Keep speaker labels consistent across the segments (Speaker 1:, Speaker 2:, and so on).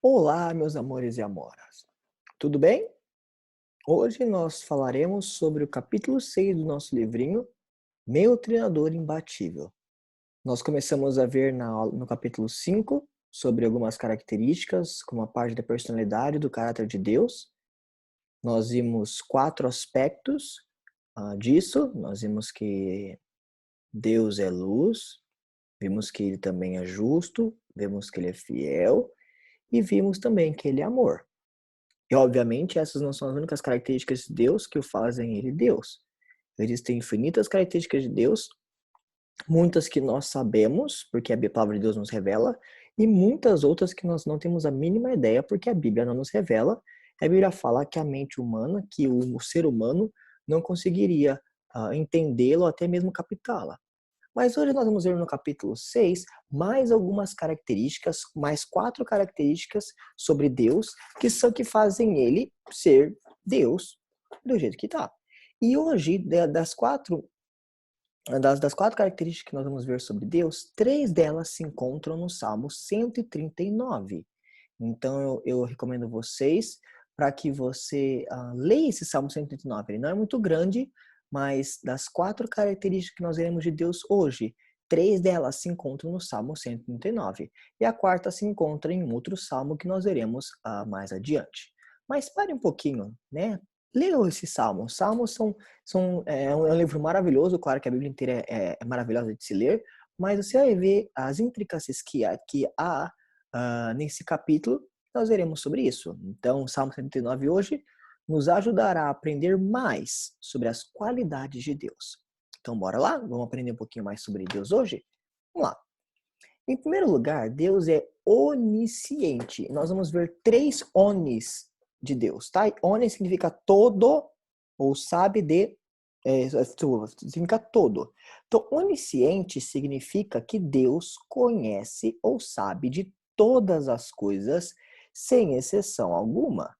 Speaker 1: Olá, meus amores e amoras. Tudo bem? Hoje nós falaremos sobre o capítulo 6 do nosso livrinho, Meu Treinador Imbatível. Nós começamos a ver no capítulo 5 sobre algumas características, como a parte da personalidade e do caráter de Deus. Nós vimos 4 aspectos disso. Nós vimos que Deus é luz, vimos que ele também é justo, vimos que ele é fiel e vimos também que ele é amor. E obviamente essas não são as únicas características de Deus que o fazem ele Deus. Existem infinitas características de Deus, muitas que nós sabemos, porque a palavra de Deus nos revela, e muitas outras que nós não temos a mínima ideia, porque a Bíblia não nos revela. A Bíblia fala que a mente humana, que o ser humano não conseguiria entendê-lo, até mesmo captá-la. Mas hoje nós vamos ver no capítulo 6 mais algumas características, mais 4 características sobre Deus que são que fazem ele ser Deus do jeito que está. E hoje, das 4 características que nós vamos ver sobre Deus, 3 delas se encontram no Salmo 139. Então eu recomendo vocês para que você leia esse Salmo 139. Ele não é muito grande, mas das 4 características que nós veremos de Deus hoje, 3 delas se encontram no Salmo 139. E a quarta se encontra em outro salmo que nós veremos mais adiante. Mas pare um pouquinho, né? Leia esse salmo. Os salmos é um livro maravilhoso, claro que a Bíblia inteira é maravilhosa de se ler, mas você vai ver as intricacies que há nesse capítulo, nós veremos sobre isso. Então, o Salmo 139 hoje nos ajudará a aprender mais sobre as qualidades de Deus. Então, bora lá? Vamos aprender um pouquinho mais sobre Deus hoje? Vamos lá. Em primeiro lugar, Deus é onisciente. Nós vamos ver 3 onis de Deus, tá? Onis significa todo ou sabe de significa todo. Então, onisciente significa que Deus conhece ou sabe de todas as coisas, sem exceção alguma,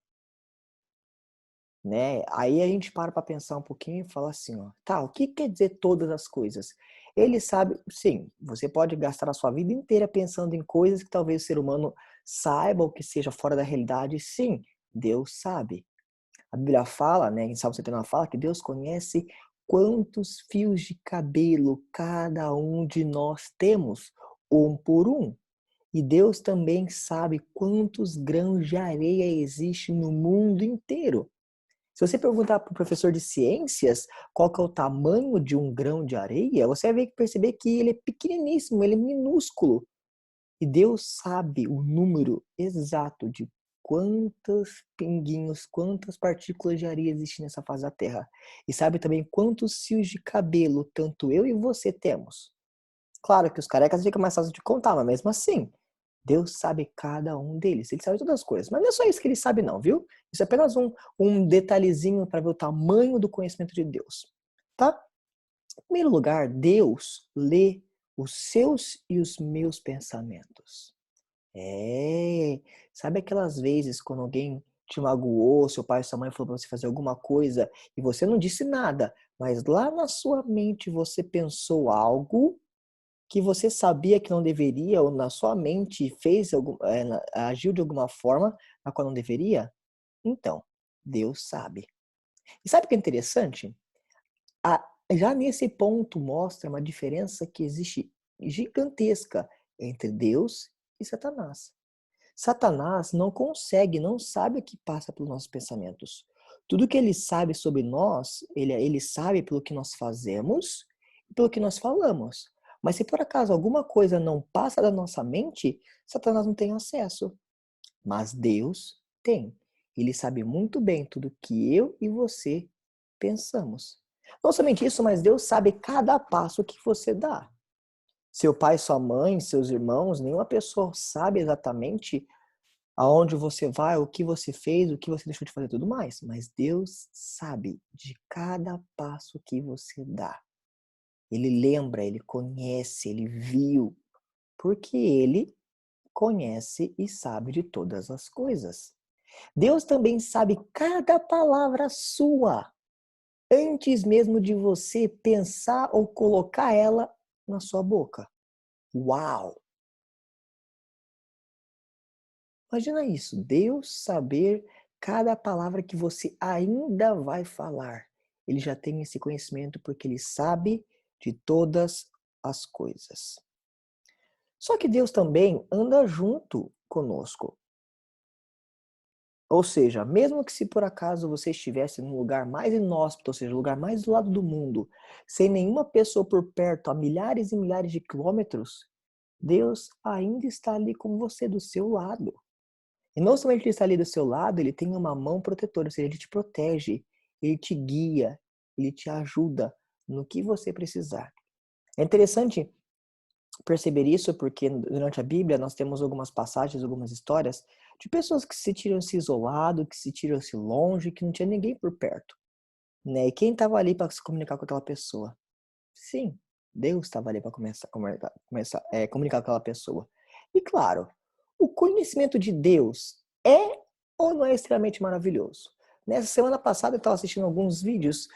Speaker 1: né? Aí a gente para pensar um pouquinho e fala assim, ó, tá, o que quer dizer todas as coisas? Ele sabe, sim, você pode gastar a sua vida inteira pensando em coisas que talvez o ser humano saiba ou que seja fora da realidade, sim, Deus sabe. A Bíblia fala, né, em Salmo 79 fala que Deus conhece quantos fios de cabelo cada um de nós temos, um por um. E Deus também sabe quantos grãos de areia existem no mundo inteiro. Se você perguntar para o professor de ciências qual que é o tamanho de um grão de areia, você vai perceber que ele é pequeniníssimo, ele é minúsculo. E Deus sabe o número exato de quantos pinguinhos, quantas partículas de areia existem nessa face da Terra. E sabe também quantos fios de cabelo tanto eu e você temos. Claro que os carecas fica mais fácil de contar, mas mesmo assim, Deus sabe cada um deles. Ele sabe todas as coisas. Mas não é só isso que ele sabe, não, viu? Isso é apenas um detalhezinho para ver o tamanho do conhecimento de Deus. Tá? Em primeiro lugar, Deus lê os seus e os meus pensamentos. É. Sabe aquelas vezes quando alguém te magoou, seu pai ou sua mãe falou para você fazer alguma coisa e você não disse nada, mas lá na sua mente você pensou algo que você sabia que não deveria, ou na sua mente agiu de alguma forma na qual não deveria? Então, Deus sabe. E sabe o que é interessante? Já nesse ponto mostra uma diferença que existe gigantesca entre Deus e Satanás. Satanás não consegue, não sabe o que passa pelos nossos pensamentos. Tudo que ele sabe sobre nós, ele sabe pelo que nós fazemos e pelo que nós falamos. Mas se por acaso alguma coisa não passa da nossa mente, Satanás não tem acesso. Mas Deus tem. Ele sabe muito bem tudo que eu e você pensamos. Não somente isso, mas Deus sabe cada passo que você dá. Seu pai, sua mãe, seus irmãos, nenhuma pessoa sabe exatamente aonde você vai, o que você fez, o que você deixou de fazer e tudo mais. Mas Deus sabe de cada passo que você dá. Ele lembra, ele conhece, ele viu, porque ele conhece e sabe de todas as coisas. Deus também sabe cada palavra sua, antes mesmo de você pensar ou colocar ela na sua boca. Uau! Imagina isso, Deus saber cada palavra que você ainda vai falar. Ele já tem esse conhecimento porque ele sabe de todas as coisas. Só que Deus também anda junto conosco. Ou seja, mesmo que se por acaso você estivesse num lugar mais inóspito, ou seja, o lugar mais do lado do mundo, sem nenhuma pessoa por perto, a milhares e milhares de quilômetros, Deus ainda está ali com você, do seu lado. E não somente ele está ali do seu lado, ele tem uma mão protetora, ou seja, ele te protege, ele te guia, ele te ajuda no que você precisar. É interessante perceber isso porque durante a Bíblia nós temos algumas passagens, algumas histórias de pessoas que se sentiram-se isolado, que se sentiram-se longe, que não tinha ninguém por perto, né? E quem estava ali para se comunicar com aquela pessoa? Sim, Deus estava ali para comunicar com aquela pessoa. E claro, o conhecimento de Deus é ou não é extremamente maravilhoso? Nessa semana passada eu estava assistindo alguns vídeos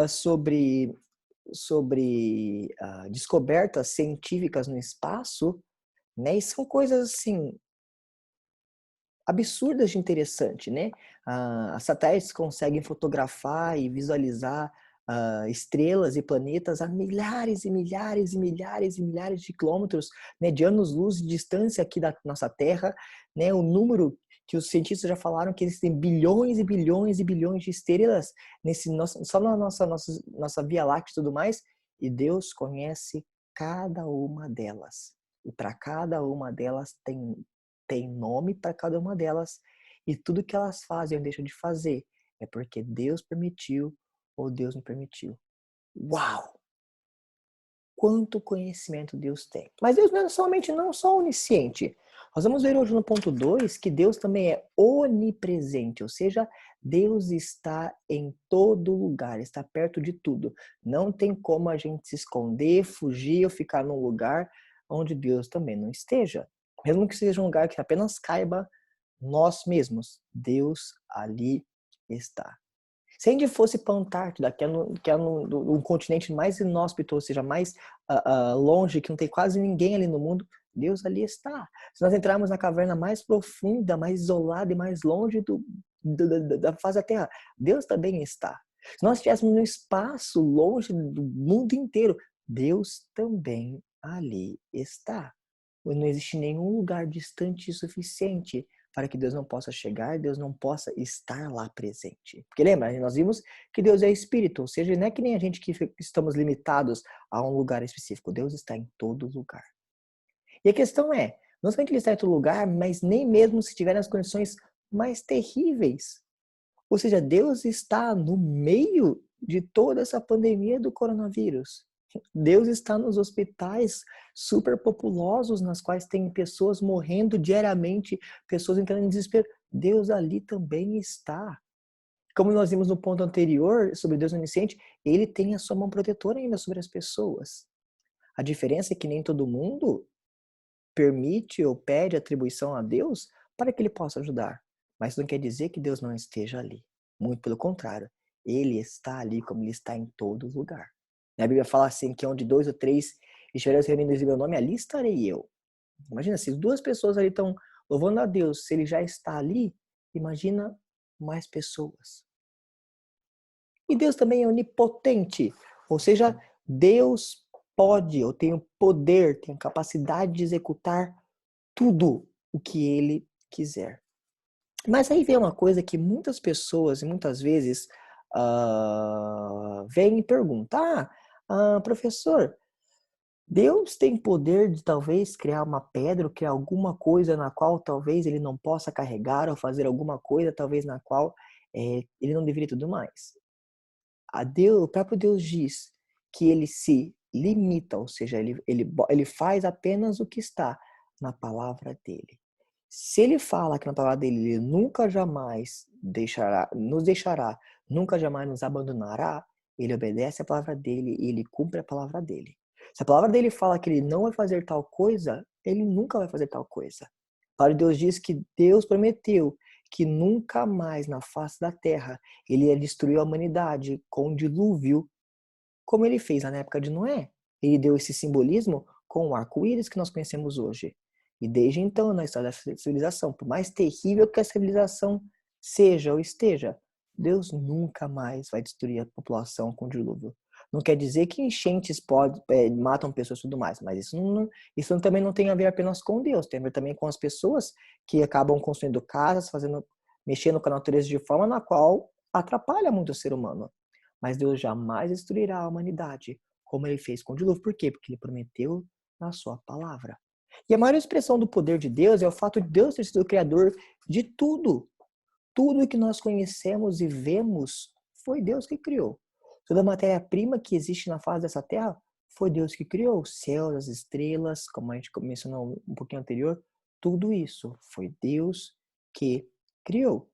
Speaker 1: sobre descobertas científicas no espaço, né? E são coisas assim absurdas de interessante, né? As satélites conseguem fotografar e visualizar estrelas e planetas a milhares e milhares e milhares e milhares de quilômetros, né, de anos-luz de distância aqui da nossa Terra, né? O número que os cientistas já falaram que existem bilhões e bilhões e bilhões de estrelas só na nossa Via Láctea e tudo mais, e Deus conhece cada uma delas. E para cada uma delas tem nome para cada uma delas, e tudo que elas fazem ou deixam de fazer é porque Deus permitiu ou Deus não permitiu. Uau! Quanto conhecimento Deus tem. Mas Deus não é somente não só onisciente. Nós vamos ver hoje no ponto 2 que Deus também é onipresente, ou seja, Deus está em todo lugar, está perto de tudo. Não tem como a gente se esconder, fugir ou ficar num lugar onde Deus também não esteja. Mesmo que seja um lugar que apenas caiba nós mesmos, Deus ali está. Se a gente fosse para a Antártida, que é um continente mais inóspito, ou seja, mais longe, que não tem quase ninguém ali no mundo, Deus ali está. Se nós entrarmos na caverna mais profunda, mais isolada e mais longe da face da Terra, Deus também está. Se nós estivéssemos no espaço, longe do mundo inteiro, Deus também ali está. Não existe nenhum lugar distante o suficiente para que Deus não possa chegar, Deus não possa estar lá presente. Porque lembra, nós vimos que Deus é espírito, ou seja, não é que nem a gente que estamos limitados a um lugar específico. Deus está em todo lugar. E a questão é, não somente ele está em todo lugar, mas nem mesmo se estiver nas condições mais terríveis. Ou seja, Deus está no meio de toda essa pandemia do coronavírus. Deus está nos hospitais superpopulosos, nas quais tem pessoas morrendo diariamente, pessoas entrando em desespero. Deus ali também está. Como nós vimos no ponto anterior sobre Deus onisciente, ele tem a sua mão protetora ainda sobre as pessoas. A diferença é que nem todo mundo permite ou pede atribuição a Deus para que ele possa ajudar. Mas não quer dizer que Deus não esteja ali. Muito pelo contrário. Ele está ali como ele está em todo lugar. A Bíblia fala assim que onde 2 ou 3 estiverem reunidos em meu nome, ali estarei eu. Imagina, se 2 pessoas ali estão louvando a Deus, se ele já está ali, imagina mais pessoas. E Deus também é onipotente, ou seja, Deus pode, ou tem o poder, tem a capacidade de executar tudo o que ele quiser. Mas aí vem uma coisa que muitas pessoas, e muitas vezes, vêm e perguntam, professor, Deus tem poder de talvez criar uma pedra, ou criar alguma coisa na qual talvez ele não possa carregar, ou fazer alguma coisa talvez na qual ele não deveria e tudo mais. O próprio Deus diz que ele se limita, ou seja, ele faz apenas o que está na palavra dele. Se ele fala que na palavra dele ele nunca jamais nos deixará, nunca jamais nos abandonará, ele obedece a palavra dele e ele cumpre a palavra dele. Se a palavra dele fala que ele não vai fazer tal coisa, ele nunca vai fazer tal coisa. A palavra de Deus diz que Deus prometeu que nunca mais na face da terra ele ia destruir a humanidade com um dilúvio, como ele fez na época de Noé. Ele deu esse simbolismo com o arco-íris que nós conhecemos hoje. E desde então, na história da civilização, por mais terrível que a civilização seja ou esteja, Deus nunca mais vai destruir a população com dilúvio. Não quer dizer que enchentes matam pessoas e tudo mais, mas isso também não tem a ver apenas com Deus, tem a ver também com as pessoas que acabam construindo casas, mexendo com a natureza de forma na qual atrapalha muito o ser humano. Mas Deus jamais destruirá a humanidade, como ele fez com o dilúvio. Por quê? Porque ele prometeu na sua palavra. E a maior expressão do poder de Deus é o fato de Deus ter sido o criador de tudo. Tudo que nós conhecemos e vemos foi Deus que criou. Toda a matéria-prima que existe na face dessa terra foi Deus que criou. Os céus, as estrelas, como a gente mencionou um pouquinho anterior, tudo isso foi Deus que criou.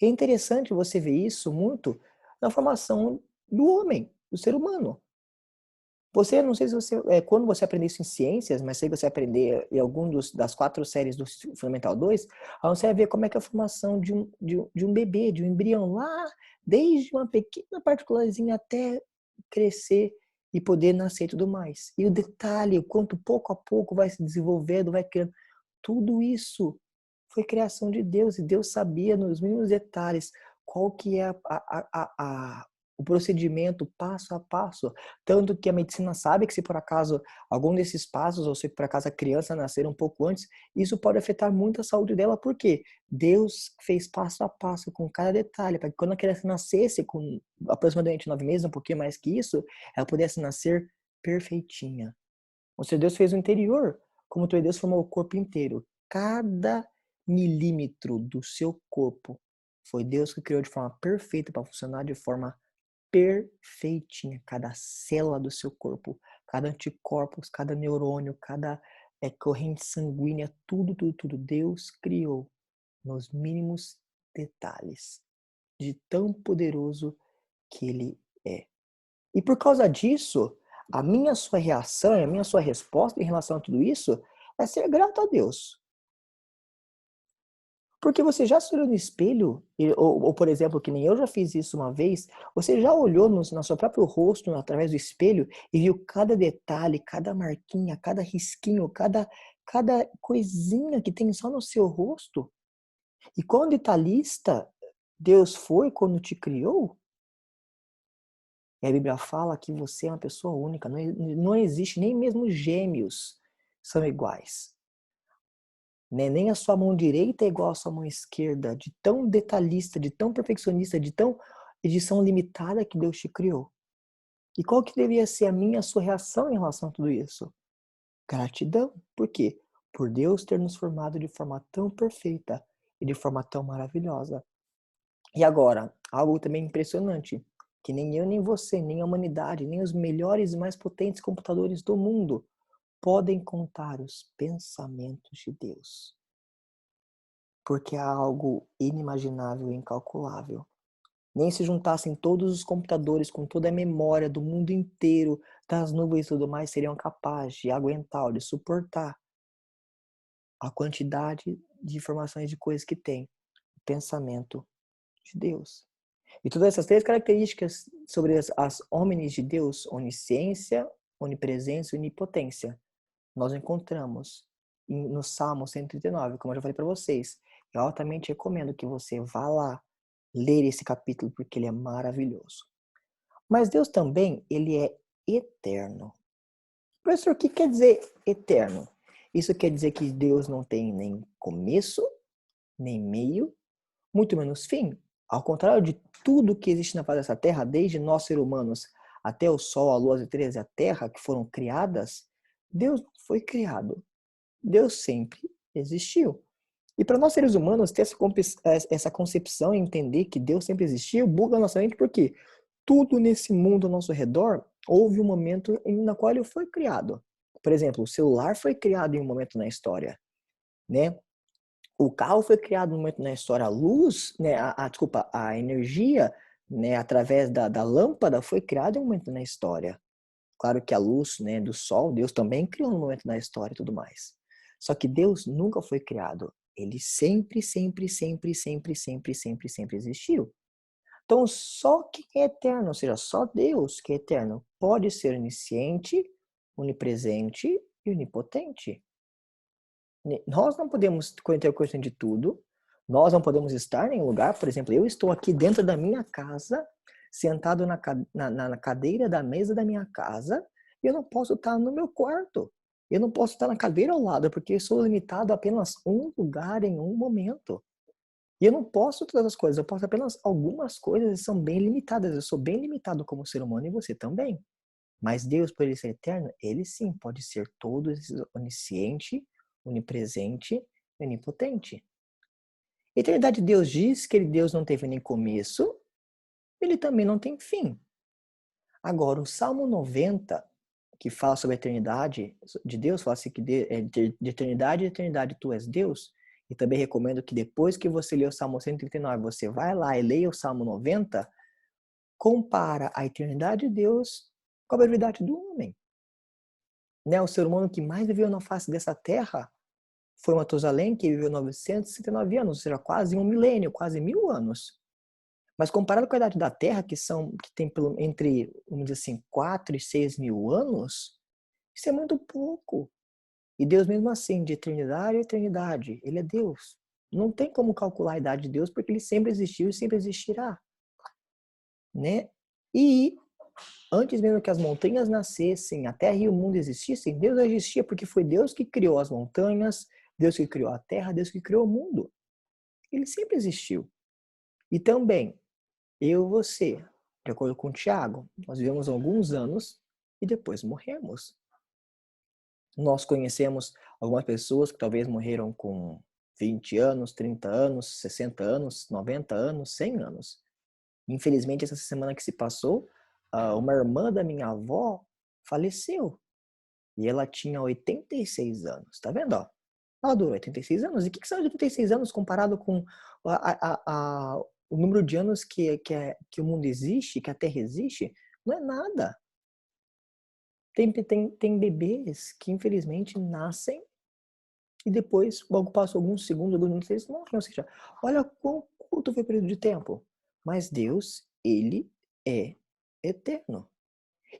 Speaker 1: É interessante você ver isso muito na formação do homem, do ser humano. Você, não sei se você, quando você aprender isso em ciências, mas sei que você aprender em algum das 4 séries do Fundamental 2, aí você vai ver como é que é a formação de um bebê, de um embrião, lá, desde uma pequena particularzinha até crescer e poder nascer e tudo mais. E o detalhe, o quanto pouco a pouco vai se desenvolvendo, vai criando, tudo isso foi criação de Deus, e Deus sabia nos mínimos detalhes qual que é o procedimento passo a passo. Tanto que a medicina sabe que se por acaso algum desses passos, ou se por acaso a criança nascer um pouco antes, isso pode afetar muito a saúde dela, porque Deus fez passo a passo com cada detalhe, para que quando a criança nascesse com aproximadamente 9 meses, um pouquinho mais que isso, ela pudesse nascer perfeitinha. Ou seja, Deus fez o interior, como também Deus formou o corpo inteiro. Cada milímetro do seu corpo foi Deus que criou de forma perfeita para funcionar de forma perfeitinha. Cada célula do seu corpo, cada anticorpos, cada neurônio, cada corrente sanguínea, tudo, tudo, tudo. Deus criou nos mínimos detalhes, de tão poderoso que Ele é. E por causa disso, a minha sua reação, a minha sua resposta em relação a tudo isso é ser grato a Deus. Porque você já se olhou no espelho, ou, por exemplo, que nem eu já fiz isso uma vez, você já olhou no seu próprio rosto, através do espelho, e viu cada detalhe, cada marquinha, cada risquinho, cada coisinha que tem só no seu rosto? E quão detalhista Deus foi quando te criou? E a Bíblia fala que você é uma pessoa única, não existe, nem mesmo gêmeos são iguais. Né? Nem a sua mão direita é igual à sua mão esquerda, de tão detalhista, de tão perfeccionista, de tão edição limitada que Deus te criou. E qual que deveria ser a minha, a sua reação em relação a tudo isso? Gratidão. Por quê? Por Deus ter nos formado de forma tão perfeita e de forma tão maravilhosa. E agora, algo também impressionante, que nem eu, nem você, nem a humanidade, nem os melhores e mais potentes computadores do mundo podem contar os pensamentos de Deus. Porque é algo inimaginável e incalculável. Nem se juntassem todos os computadores com toda a memória do mundo inteiro, das nuvens e tudo mais, seriam capazes de aguentar, de suportar a quantidade de informações de coisas que tem. O pensamento de Deus. E todas essas 3 características sobre as homines de Deus, onisciência, onipresença e onipotência, nós encontramos no Salmo 139, como eu já falei para vocês. Eu altamente recomendo que você vá lá ler esse capítulo, porque ele é maravilhoso. Mas Deus também, ele é eterno. Professor, o que quer dizer eterno? Isso quer dizer que Deus não tem nem começo, nem meio, muito menos fim. Ao contrário de tudo que existe na face dessa terra, desde nós seres humanos até o Sol, a Lua, as estrelas e a Terra, que foram criadas, Deus não foi criado. Deus sempre existiu. E para nós seres humanos ter essa concepção e entender que Deus sempre existiu, buga a nossa mente porque tudo nesse mundo ao nosso redor houve um momento na qual ele foi criado. Por exemplo, o celular foi criado em um momento na história, né? O carro foi criado num momento na história, a luz, né, desculpa, a energia, né, através da lâmpada foi criada em um momento na história. Claro que a luz, né, do sol, Deus também criou um momento na história e tudo mais. Só que Deus nunca foi criado. Ele sempre, sempre, sempre, sempre, sempre, sempre, sempre existiu. Então, só quem é eterno, ou seja, só Deus que é eterno, pode ser onisciente, onipresente e onipotente. Nós não podemos ter conhecimento de tudo, nós não podemos estar em um lugar, por exemplo, eu estou aqui dentro da minha casa, sentado na cadeira da mesa da minha casa, e eu não posso estar no meu quarto. Eu não posso estar na cadeira ao lado, porque eu sou limitado a apenas um lugar em um momento. E eu não posso todas as coisas, eu posso apenas algumas coisas, são bem limitadas. Eu sou bem limitado como ser humano e você também. Mas Deus, por ele ser eterno, ele sim pode ser todo, onisciente, onipresente e onipotente. A eternidade de Deus diz que Deus não teve nem começo, ele também não tem fim. Agora, o Salmo 90, que fala sobre a eternidade de Deus, fala assim que de eternidade e eternidade tu és Deus, e também recomendo que depois que você ler o Salmo 139, você vai lá e leia o Salmo 90, compara a eternidade de Deus com a brevidade do homem. Né? O ser humano que mais viveu na face dessa terra foi Matusalém, que viveu 969 anos, ou seja, quase um milênio, quase 1000 anos. Mas comparado com a idade da Terra, que tem entre, vamos dizer assim, 4 e 6 mil anos, isso é muito pouco. E Deus mesmo assim, de eternidade a eternidade, ele é Deus. Não tem como calcular a idade de Deus, porque ele sempre existiu e sempre existirá. Né? E antes mesmo que as montanhas nascessem, a terra e o mundo existissem, Deus existia porque foi Deus que criou as montanhas, Deus que criou a terra, Deus que criou o mundo. Ele sempre existiu. E também, eu e você, de acordo com o Tiago, nós vivemos alguns anos e depois morremos. Nós conhecemos algumas pessoas que talvez morreram com 20 anos, 30 anos, 60 anos, 90 anos, 100 anos. Infelizmente, essa semana que se passou, uma irmã da minha avó faleceu. E ela tinha 86 anos. Tá vendo? Ó? Ela durou 86 anos. E o que são 86 anos comparado com o número de anos que o mundo existe, que a Terra existe? Não é nada. Tem bebês que, infelizmente, nascem e depois, logo passam alguns segundos, alguns minutos, eles morrem. Ou seja, olha quão curto foi o período de tempo. Mas Deus, ele é eterno.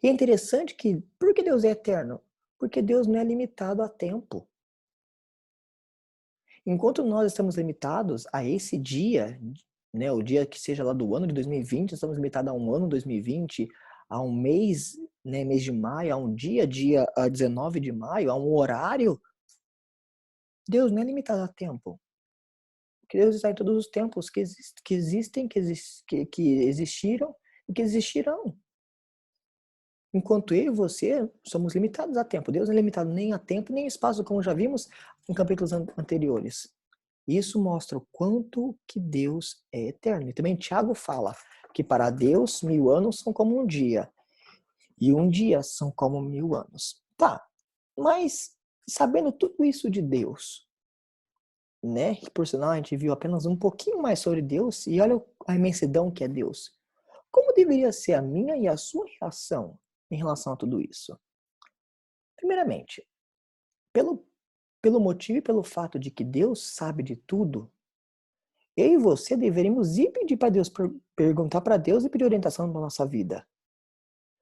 Speaker 1: E é interessante que, por que Deus é eterno? Porque Deus não é limitado a tempo. Enquanto nós estamos limitados a esse dia, né, o dia que seja lá do ano de 2020, estamos limitados a um ano 2020, a um mês, né, mês de maio, a um dia 19 de maio, a um horário, Deus não é limitado a tempo. Porque Deus está em todos os tempos que existem, que existiram e que existirão. Enquanto eu e você somos limitados a tempo. Deus não é limitado nem a tempo, nem a espaço, como já vimos em capítulos anteriores. Isso mostra o quanto que Deus é eterno. E também Tiago fala que para Deus 1000 anos são como um dia. E um dia são como 1000 anos. Tá, mas sabendo tudo isso de Deus, né? Que por sinal a gente viu apenas um pouquinho mais sobre Deus e olha a imensidão que é Deus. Como deveria ser a minha e a sua reação em relação a tudo isso? Primeiramente, pelo motivo e pelo fato de que Deus sabe de tudo, eu e você deveríamos ir pedir para Deus, perguntar para Deus e pedir orientação para nossa vida.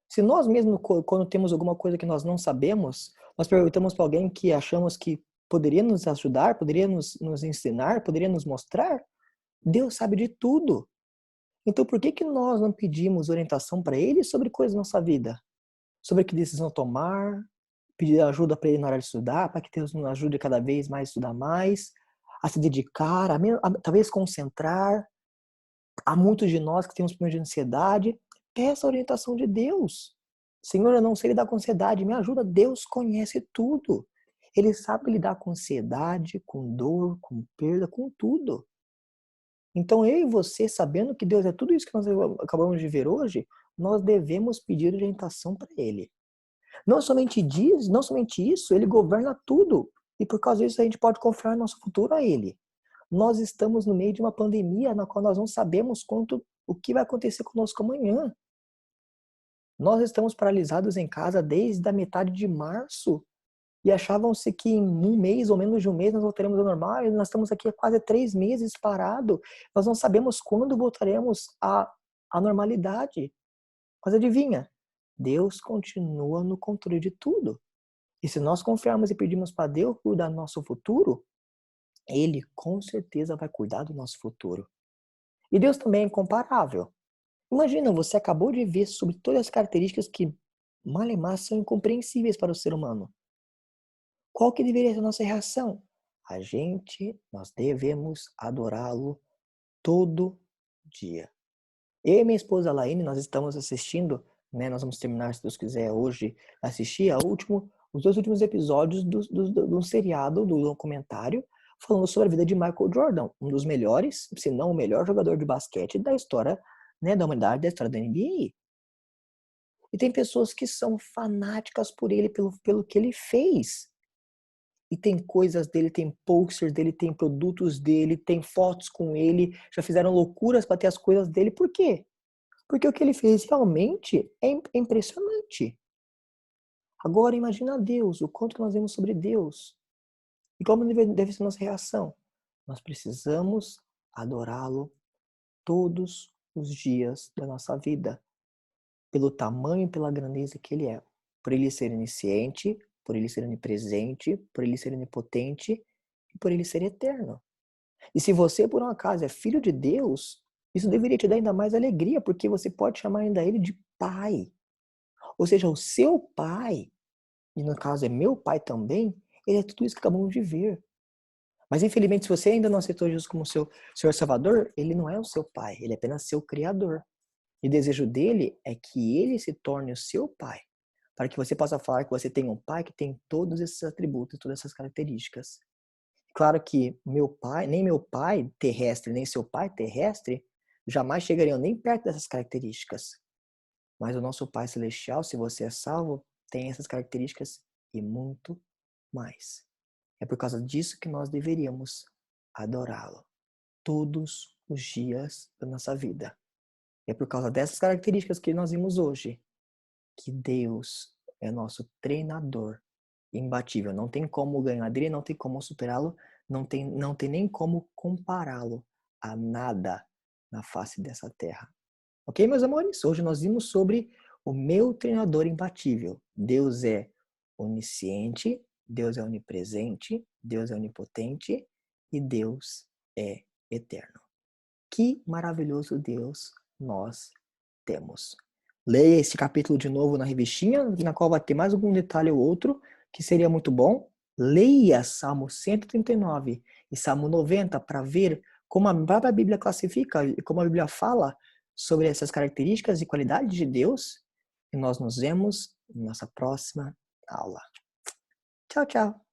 Speaker 1: Se nós mesmos, quando temos alguma coisa que nós não sabemos, nós perguntamos para alguém que achamos que poderia nos ajudar, poderia nos ensinar, poderia nos mostrar, Deus sabe de tudo. Então por que nós não pedimos orientação para Ele sobre coisas da nossa vida? Sobre que decisão tomar, pedir ajuda para Ele na hora de estudar, para que Deus nos ajude cada vez mais a estudar mais, a se dedicar, a talvez concentrar. Há muitos de nós que temos problemas de ansiedade. Peça a orientação de Deus. Senhor, eu não sei lidar com ansiedade, me ajuda. Deus conhece tudo. Ele sabe lidar com ansiedade, com dor, com perda, com tudo. Então eu e você, sabendo que Deus é tudo isso que nós acabamos de ver hoje, nós devemos pedir orientação para Ele. Não somente isso, Ele governa tudo. E por causa disso a gente pode confiar nosso futuro a Ele. Nós estamos no meio de uma pandemia na qual nós não sabemos o que vai acontecer conosco amanhã. Nós estamos paralisados em casa desde a metade de março e achavam-se que em um mês ou menos de um mês nós voltaremos ao normal e nós estamos aqui há quase 3 meses parados. Nós não sabemos quando voltaremos à normalidade. Mas adivinha? Deus continua no controle de tudo. E se nós confiarmos e pedirmos para Deus cuidar do nosso futuro, Ele com certeza vai cuidar do nosso futuro. E Deus também é incomparável. Imagina, você acabou de ver sobre todas as características que, malemar, são incompreensíveis para o ser humano. Qual que deveria ser a nossa reação? Nós devemos adorá-lo todo dia. Eu e minha esposa Laine, nós estamos assistindo, né? Nós vamos terminar, se Deus quiser, hoje, assistir os 2 últimos episódios do seriado, do documentário, falando sobre a vida de Michael Jordan, um dos melhores, se não o melhor jogador de basquete da história, né, da humanidade, da história da NBA. E tem pessoas que são fanáticas por ele, pelo que ele fez. E tem coisas dele, tem posters dele, tem produtos dele, tem fotos com ele, já fizeram loucuras para ter as coisas dele. Por quê? Porque o que ele fez realmente é impressionante. Agora imagina Deus, o quanto que nós vemos sobre Deus. E como deve ser nossa reação? Nós precisamos adorá-lo todos os dias da nossa vida, pelo tamanho e pela grandeza que ele é. Por ele ser onisciente, por ele ser onipresente, por ele ser onipotente e por ele ser eterno. E se você, por um acaso, é filho de Deus, isso deveria te dar ainda mais alegria, porque você pode chamar ainda ele de pai. Ou seja, o seu pai, e no caso é meu pai também, ele é tudo isso que acabamos de ver. Mas infelizmente, se você ainda não aceitou Jesus como seu Senhor Salvador, ele não é o seu pai, ele é apenas seu Criador. E o desejo dele é que ele se torne o seu pai, para que você possa falar que você tem um pai que tem todos esses atributos, todas essas características. Claro que nem meu pai terrestre, nem seu pai terrestre, jamais chegariam nem perto dessas características. Mas o nosso Pai Celestial, se você é salvo, tem essas características e muito mais. É por causa disso que nós deveríamos adorá-lo todos os dias da nossa vida. É por causa dessas características que nós vimos hoje que Deus é nosso treinador imbatível. Não tem como ganhar dele, não tem como superá-lo, não tem nem como compará-lo a nada na face dessa terra. Ok, meus amores? Hoje nós vimos sobre o meu treinador imbatível. Deus é onisciente, Deus é onipresente, Deus é onipotente e Deus é eterno. Que maravilhoso Deus nós temos. Leia esse capítulo de novo na revistinha, na qual vai ter mais algum detalhe ou outro, que seria muito bom. Leia Salmo 139 e Salmo 90 para ver como a própria Bíblia classifica e como a Bíblia fala sobre essas características e qualidades de Deus. E nós nos vemos em nossa próxima aula. Tchau, tchau!